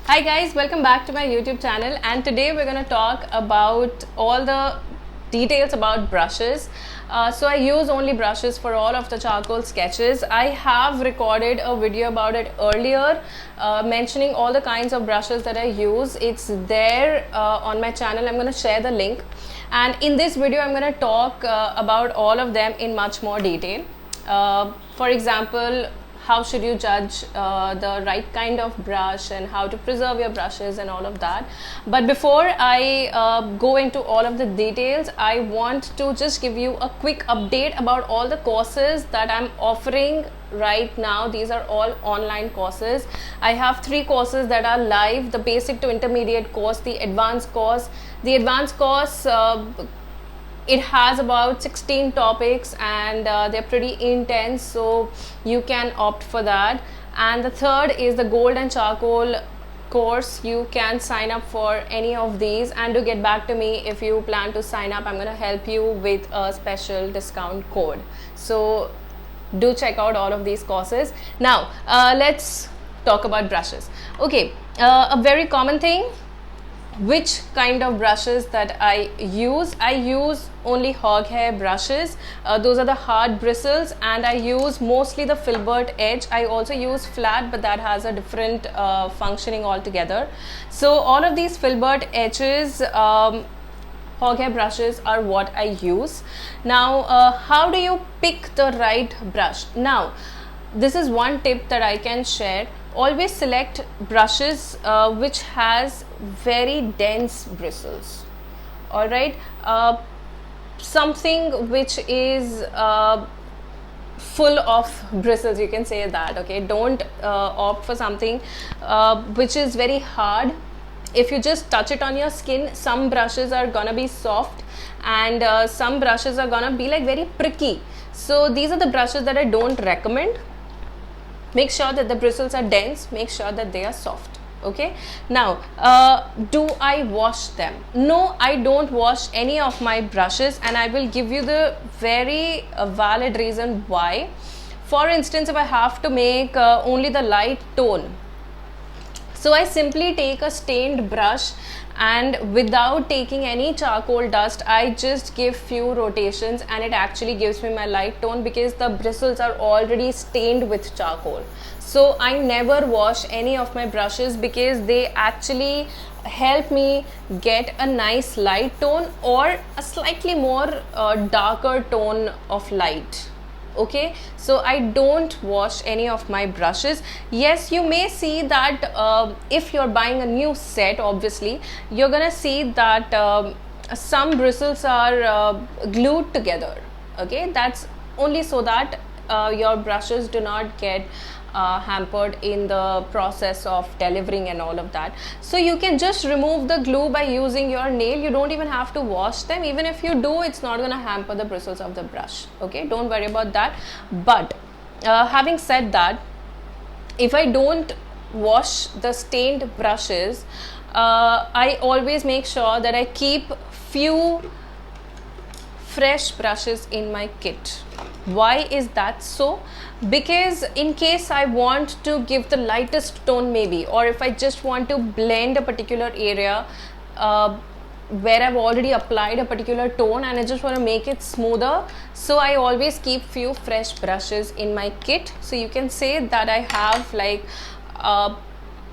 Hi guys, welcome back to my YouTube channel, and today we're going to talk about all the details about brushes. So I use only brushes for all of the charcoal sketches. I have recorded a video about it earlier, mentioning all the kinds of brushes that I use. It's there on my channel. I'm going to share the link, and in this video I'm going to talk about all of them in much more detail. For example, how should you judge the right kind of brush and how to preserve your brushes and all of that. But before I go into all of the details, I want to just give you a quick update about all the courses that I'm offering right now. These are all online courses. I have 3 courses that are live: the basic to intermediate course, the advanced course. The advanced course, it has about 16 topics, and they're pretty intense, so you can opt for that. And the third is the gold and charcoal course. You can sign up for any of these, and do get back to me if you plan to sign up. I'm going to help you with a special discount code, so do check out all of these courses. Now let's talk about brushes. Okay, a very common thing, which kind of brushes that I use only hog hair brushes. Those are the hard bristles, and I use mostly the filbert edge. I also use flat, but that has a different functioning altogether. So all of these filbert edges, hog hair brushes are what I use. Now how do you pick the right brush? Now this is one tip that I can share. Always select brushes which has very dense bristles. All right, something which is full of bristles, you can say that. Okay, don't opt for something which is very hard. If you just touch it on your skin, some brushes are gonna be soft, and some brushes are gonna be like very pricky. So these are the brushes that I don't recommend. Make sure that the bristles are dense, make sure that they are soft. Okay, now do I wash them? No, I don't wash any of my brushes, and I will give you the very valid reason why. For instance, if I have to make only the light tone, so I simply take a stained brush, and without taking any charcoal dust, I just give few rotations, and it actually gives me my light tone because the bristles are already stained with charcoal. So I never wash any of my brushes because they actually help me get a nice light tone or a slightly more darker tone of light. Okay, so I don't wash any of my brushes. Yes, you may see that if you're buying a new set, obviously you're gonna see that some bristles are glued together. Okay, that's only so that your brushes do not get hampered in the process of delivering and all of that. So you can just remove the glue by using your nail. You don't even have to wash them. Even if you do, it's not going to hamper the bristles of the brush. Okay, don't worry about that. But having said that, if I don't wash the stained brushes, I always make sure that I keep few fresh brushes in my kit. Why is that so? Because in case I want to give the lightest tone maybe, or if I just want to blend a particular area where I've already applied a particular tone and I just want to make it smoother, so I always keep few fresh brushes in my kit. So you can say that I have like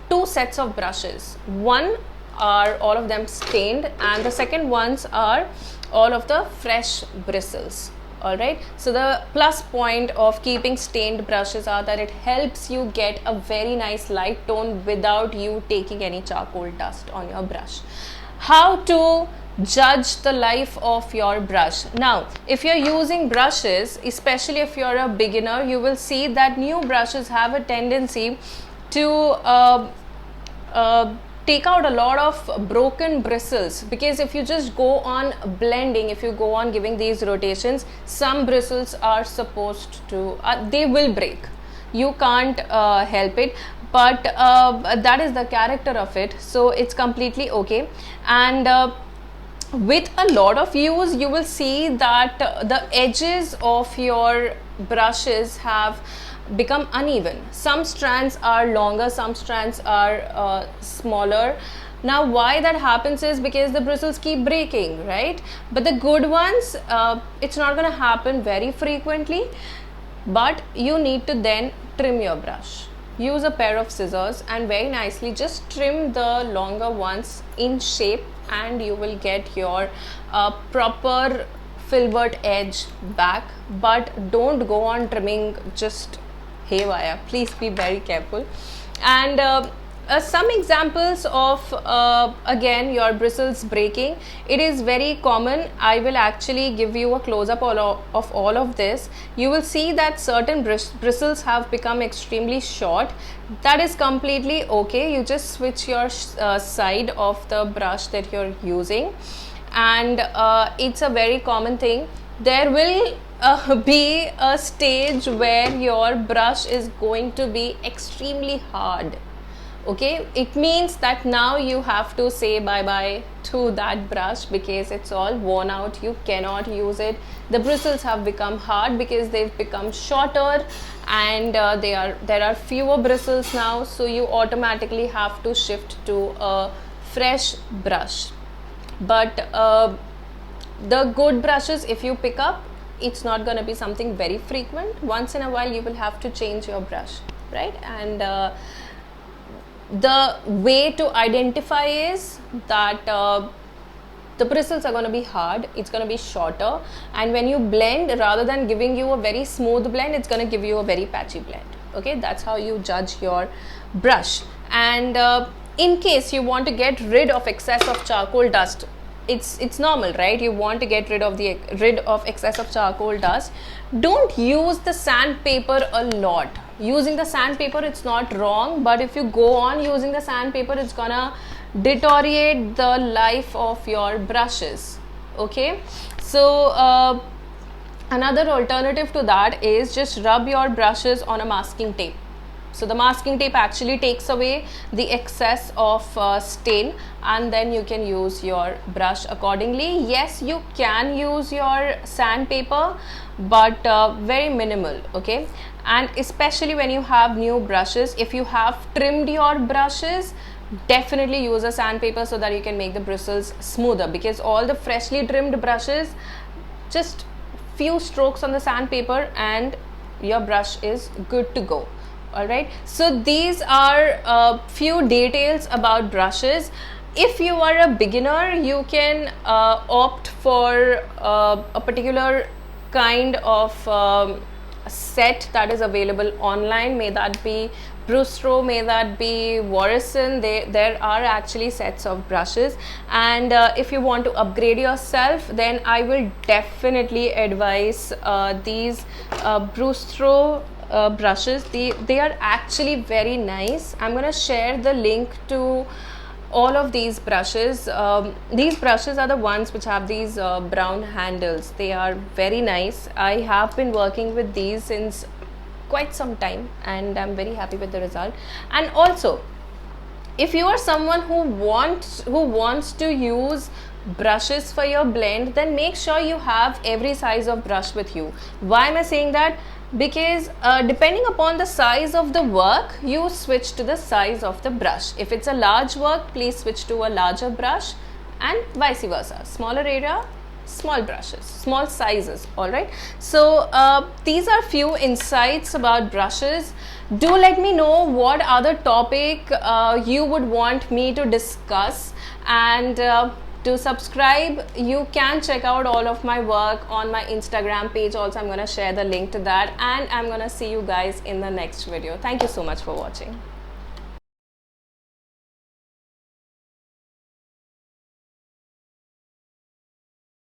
2 sets of brushes. One are all of them stained, and the second ones are all of the fresh bristles. All right, so the plus point of keeping stained brushes are that it helps you get a very nice light tone without you taking any charcoal dust on your brush. How to judge the life of your brush? Now, if you're using brushes, especially if you're a beginner, you will see that new brushes have a tendency to take out a lot of broken bristles, because if you just go on blending, if you go on giving these rotations, some bristles are supposed to they will break. You can't help it, but that is the character of it, so it's completely okay. And with a lot of use, you will see that the edges of your brushes have become uneven. Some strands are longer, some strands are smaller. Now why that happens is because the bristles keep breaking, right? But the good ones, it's not going to happen very frequently, but you need to then trim your brush. Use a pair of scissors and very nicely just trim the longer ones in shape, and you will get your proper filbert edge back. But don't go on trimming just haywire. Please be very careful. And some examples of again your bristles breaking. It is very common. I will actually give you a close-up of all of this. You will see that certain bristles have become extremely short. That is completely okay. You just switch your side of the brush that you're using, and it's a very common thing. There will be a stage where your brush is going to be extremely hard. Okay, it means that now you have to say bye-bye to that brush because it's all worn out. You cannot use it. The bristles have become hard because they've become shorter, and there are fewer bristles now, so you automatically have to shift to a fresh brush. But the good brushes, if you pick up, it's not going to be something very frequent. Once in a while you will have to change your brush, right? And the way to identify is that the bristles are going to be hard, it's going to be shorter, and when you blend, rather than giving you a very smooth blend, it's going to give you a very patchy blend. Okay, that's how you judge your brush. And in case you want to get rid of excess of charcoal dust, it's normal, right? You want to get rid of excess of charcoal dust. Don't use the sandpaper a lot. Using the sandpaper, it's not wrong, but if you go on using the sandpaper, it's gonna deteriorate the life of your brushes. Okay, so another alternative to that is just rub your brushes on a masking tape. So the masking tape actually takes away the excess of stain, and then you can use your brush accordingly. Yes, you can use your sandpaper, but very minimal. Okay, and especially when you have new brushes, if you have trimmed your brushes, definitely use a sandpaper so that you can make the bristles smoother, because all the freshly trimmed brushes, just few strokes on the sandpaper and your brush is good to go. Alright, so these are a few details about brushes. If you are a beginner, you can opt for a particular kind of set that is available online. May that be Brustro, may that be Warison. There are actually sets of brushes, and if you want to upgrade yourself, then I will definitely advise these Brustro brushes. They are actually very nice. I'm gonna share the link to all of these brushes. These brushes are the ones which have these brown handles. They are very nice. I have been working with these since quite some time, and I'm very happy with the result. And also, if you are someone who wants to use brushes for your blend, then make sure you have every size of brush with you. Why am I saying that? Because depending upon the size of the work, you switch to the size of the brush. If it's a large work, please switch to a larger brush, and vice versa. Smaller area, small brushes, small sizes. All right, so these are few insights about brushes. Do let me know what other topic you would want me to discuss, and to subscribe, you can check out all of my work on my Instagram page. Also, I'm going to share the link to that, and I'm going to see you guys in the next video. Thank you so much for watching.